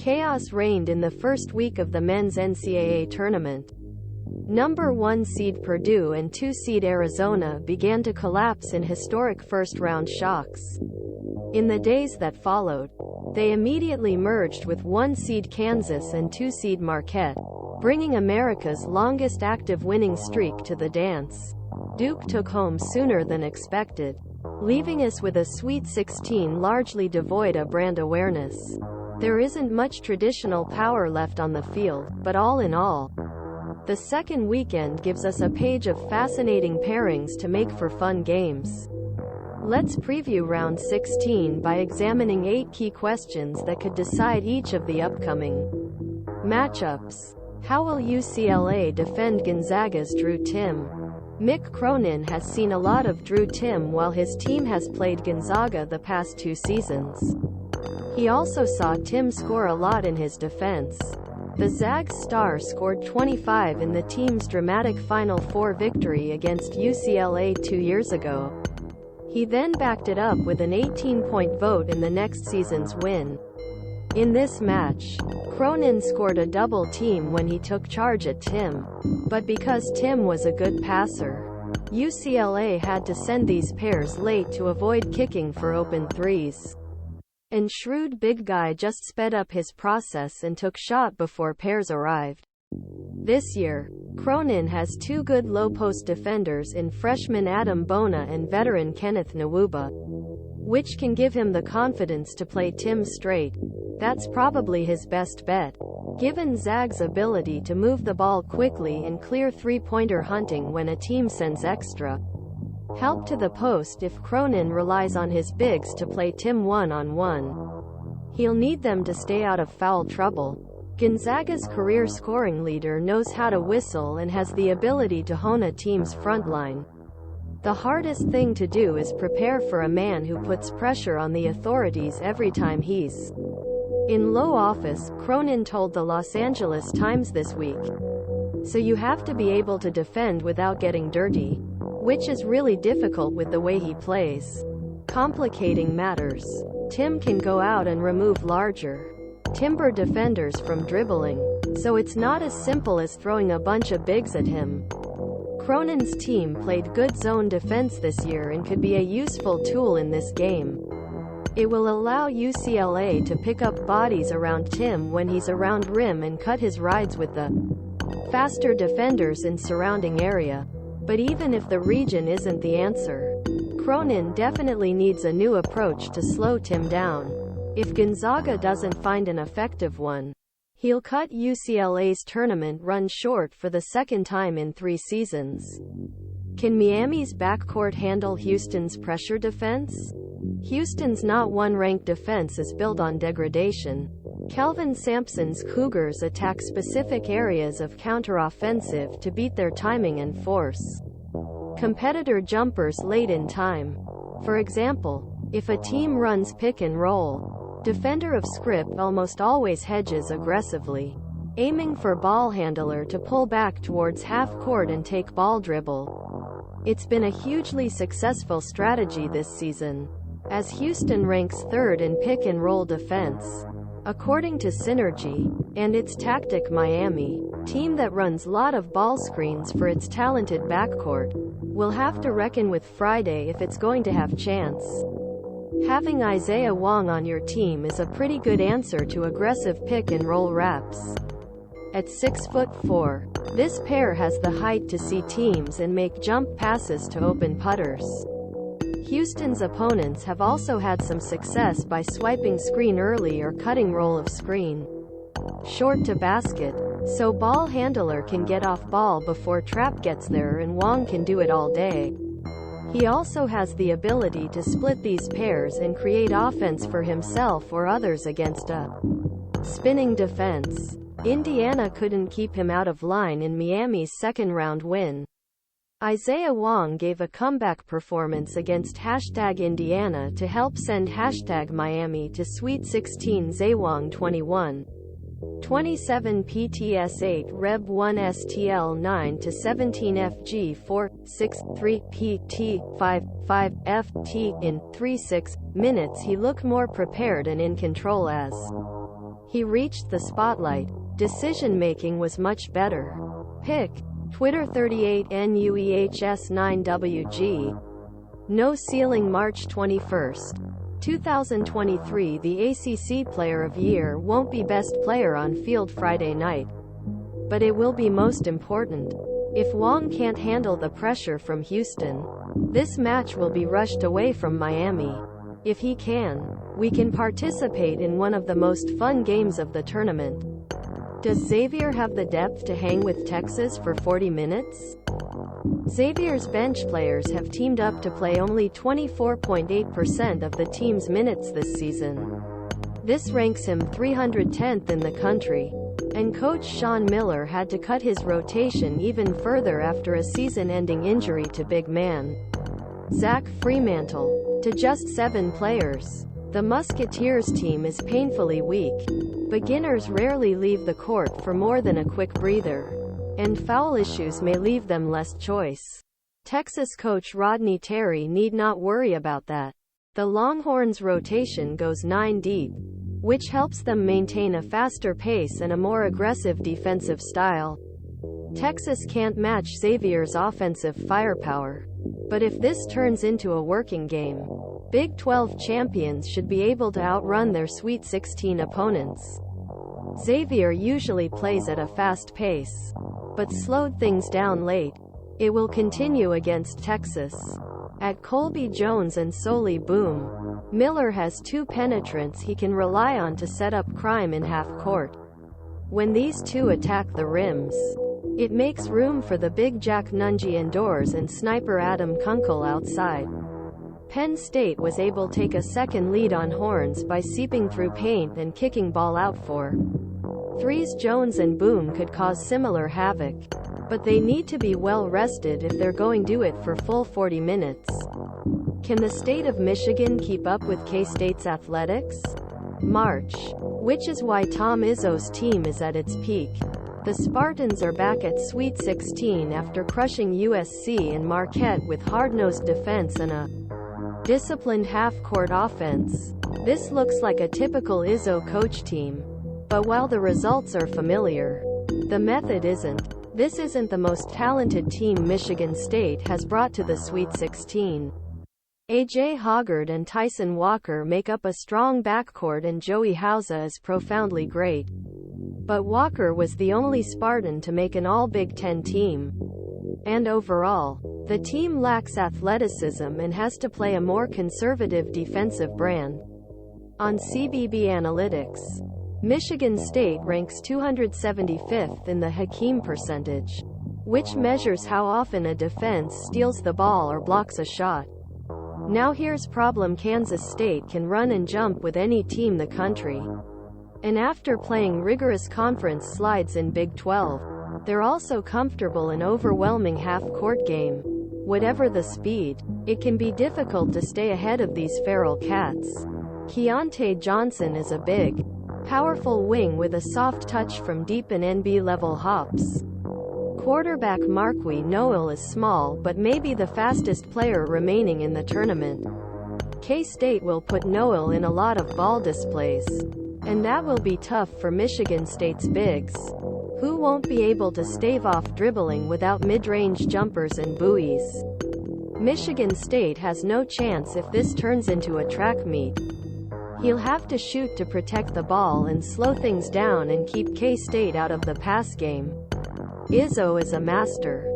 Chaos reigned in the first week of the men's NCAA tournament. Number 1 seed Purdue and 2 seed Arizona began to collapse in historic first-round shocks. In the days that followed, they immediately merged with 1 seed Kansas and 2 seed Marquette, bringing America's longest active winning streak to the dance. Duke took home sooner than expected, leaving us with a Sweet 16 largely devoid of brand awareness. There isn't much traditional power left on the field, but all in all, the second weekend gives us a page of fascinating pairings to make for fun games. Let's preview round 16 by examining 8 key questions that could decide each of the upcoming matchups. How will UCLA defend Gonzaga's Drew Timme? Mick Cronin has seen a lot of Drew Timme while his team has played Gonzaga the past 2 seasons. He also saw Timme score a lot in his defense. The Zags star scored 25 in the team's dramatic Final Four victory against UCLA 2 years ago. He then backed it up with an 18-point vote in the next season's win. In this match, Cronin scored a double team when he took charge at Timme. But because Timme was a good passer, UCLA had to send these pairs late to avoid kicking for open threes. And shrewd big guy just sped up his process and took shot before pairs arrived. This year, Cronin has 2 good low-post defenders in freshman Adam Bona and veteran Kenneth Nwuba, which can give him the confidence to play Timme straight. That's probably his best bet, given Zags' ability to move the ball quickly and clear three-pointer hunting when a team sends extra help to the post. If Cronin relies on his bigs to play Timme one-on-one, he'll need them to stay out of foul trouble. Gonzaga's career scoring leader knows how to whistle and has the ability to hone a team's front line. The hardest thing to do is prepare for a man who puts pressure on the authorities every time he's in low office, Cronin told the Los Angeles Times this week. So you have to be able to defend without getting dirty, which is really difficult with the way he plays. Complicating matters, Timme can go out and remove larger timber defenders from dribbling, so it's not as simple as throwing a bunch of bigs at him. Cronin's team played good zone defense this year and could be a useful tool in this game. It will allow UCLA to pick up bodies around Timme when he's around rim and cut his rides with the faster defenders in surrounding area. But even if the region isn't the answer, Cronin definitely needs a new approach to slow Timme down. If Gonzaga doesn't find an effective one, he'll cut UCLA's tournament run short for the second time in 3 seasons. Can Miami's backcourt handle Houston's pressure defense? Houston's not one-ranked defense is built on degradation. Kelvin Sampson's Cougars attack specific areas of counteroffensive to beat their timing and force competitor jumpers late in time. For example, if a team runs pick and roll, defender of Script almost always hedges aggressively, aiming for ball handler to pull back towards half court and take ball dribble. It's been a hugely successful strategy this season, as Houston ranks 3rd in pick and roll defense, according to Synergy, and its tactic Miami, team that runs lot of ball screens for its talented backcourt, will have to reckon with Friday if it's going to have chance. Having Isaiah Wong on your team is a pretty good answer to aggressive pick and roll wraps. At 6'4", this pair has the height to see teams and make jump passes to open putters. Houston's opponents have also had some success by swiping screen early or cutting roll of screen short to basket, so ball handler can get off ball before trap gets there, and Wong can do it all day. He also has the ability to split these pairs and create offense for himself or others against a spinning defense. Indiana couldn't keep him out of line in Miami's second-round win. Isaiah Wong gave a comeback performance against #Indiana to help send #Miami to Sweet 16. Zawong 21. 27 PTS 8 Reb 1 STL 9 to 17 FG 4 6 3 PT 5 5 FT in 3 6 minutes. He looked more prepared and in control as He reached the spotlight. Decision-making was much better. Pic. Twitter 38NUEHS9WG. No ceiling March 21, 2023. The ACC Player of Year won't be Best Player on Field Friday night, but it will be most important. If Wong can't handle the pressure from Houston, this match will be rushed away from Miami. If he can, we can participate in one of the most fun games of the tournament. Does Xavier have the depth to hang with Texas for 40 minutes? Xavier's bench players have teamed up to play only 24.8% of the team's minutes this season. This ranks him 310th in the country. And coach Sean Miller had to cut his rotation even further after a season-ending injury to big man Zach Fremantle, to just 7 players. The Musketeers team is painfully weak. Beginners rarely leave the court for more than a quick breather, and foul issues may leave them less choice. Texas coach Rodney Terry need not worry about that. The Longhorns' rotation goes 9 deep, which helps them maintain a faster pace and a more aggressive defensive style. Texas can't match Xavier's offensive firepower. But if this turns into a working game, Big 12 champions should be able to outrun their Sweet 16 opponents. Xavier usually plays at a fast pace, but slowed things down late. It will continue against Texas. At Colby Jones and Soli Boom, Miller has 2 penetrants he can rely on to set up crime in half court. When these two attack the rims, it makes room for the big Jack Nunge indoors and sniper Adam Kunkel outside. Penn State was able to take a second lead on Horns by seeping through paint and kicking ball out for threes. Jones and Boom could cause similar havoc, but they need to be well rested if they're going to do it for full 40 minutes. Can the state of Michigan keep up with K-State's athletics? March. Which is why Tom Izzo's team is at its peak. The Spartans are back at Sweet 16 after crushing USC and Marquette with hard-nosed defense and a disciplined half-court offense. This looks like a typical Izzo coach team. But while the results are familiar, the method isn't. This isn't the most talented team Michigan State has brought to the Sweet 16. A.J. Hoggard and Tyson Walker make up a strong backcourt, and Joey Hauser is profoundly great. But Walker was the only Spartan to make an All-Big Ten team. And overall, the team lacks athleticism and has to play a more conservative defensive brand. On CBB Analytics, Michigan State ranks 275th in the Hakeem percentage, which measures how often a defense steals the ball or blocks a shot. Now here's problem: Kansas State can run and jump with any team the country. And after playing rigorous conference slides in Big 12, they're also comfortable in overwhelming half-court game. Whatever the speed, it can be difficult to stay ahead of these feral cats. Keontae Johnson is a big, powerful wing with a soft touch from deep and NB-level hops. Quarterback Marquis Noel is small but maybe the fastest player remaining in the tournament. K-State will put Noel in a lot of ball displays, and that will be tough for Michigan State's bigs, who won't be able to stave off dribbling without mid-range jumpers and buoys. Michigan State has no chance if this turns into a track meet. He'll have to shoot to protect the ball and slow things down and keep K-State out of the pass game. Izzo is a master.